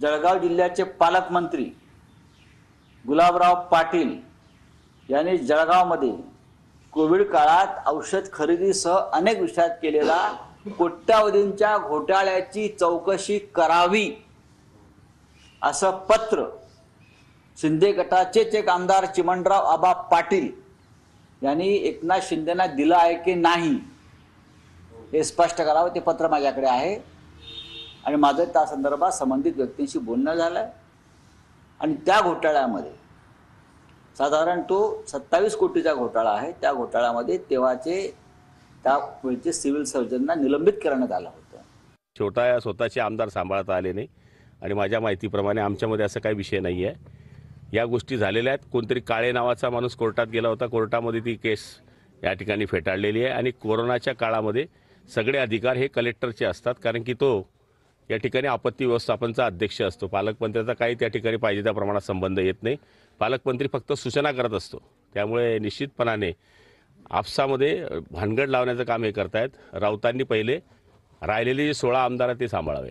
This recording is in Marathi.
जळगाव जिल्ह्याचे पालकमंत्री गुलाबराव पाटील यांनी जळगावमध्ये कोविड काळात औषध खरेदीसह अनेक विषयात केलेला कोट्यावधींच्या घोटाळ्याची चौकशी करावी असं पत्र शिंदे गटाचेच एक आमदार चिमणराव आबा पाटील यांनी एकनाथ शिंदेना दिलं आहे की नाही हे स्पष्ट करावं। ते पत्र माझ्याकडे आहे आणि माझं त्या संदर्भात संबंधित व्यक्तींशी बोलणं झालंय आणि त्या घोटाळ्यामध्ये साधारण तो 27 कोटीचा घोटाळा आहे। त्या घोटाळ्यामध्ये तेव्हाचे त्या वेळचे सिव्हिल सर्जनना निलंबित करण्यात आलं होतं। छोटा स्वतःचे आमदार सांभाळता आले नाही आणि माझ्या माहितीप्रमाणे आमच्यामध्ये असं काही विषय नाही आहे। या गोष्टी झालेल्या आहेत। कोणतरी काळे नावाचा माणूस कोर्टात गेला होता, कोर्टामध्ये ती केस या ठिकाणी फेटाळलेली आहे आणि कोरोनाच्या काळामध्ये सगळे अधिकार हे कलेक्टरचे असतात, कारण की तो या ठिकाणी आपत्ती व्यवस्थापनचा अध्यक्ष असतो। पालकमंत्र्याचा काही त्या ठिकाणी पाहिजे त्या प्रमाणात संबंध येत नाही। पालकमंत्री फक्त सूचना करत असतो। त्यामुळे निश्चितपणाने आपसामध्ये भानगड लावण्याचं काम हे करतायत। राऊतांनी पहिले राहिलेले 16 आमदार ते सांभाळावे।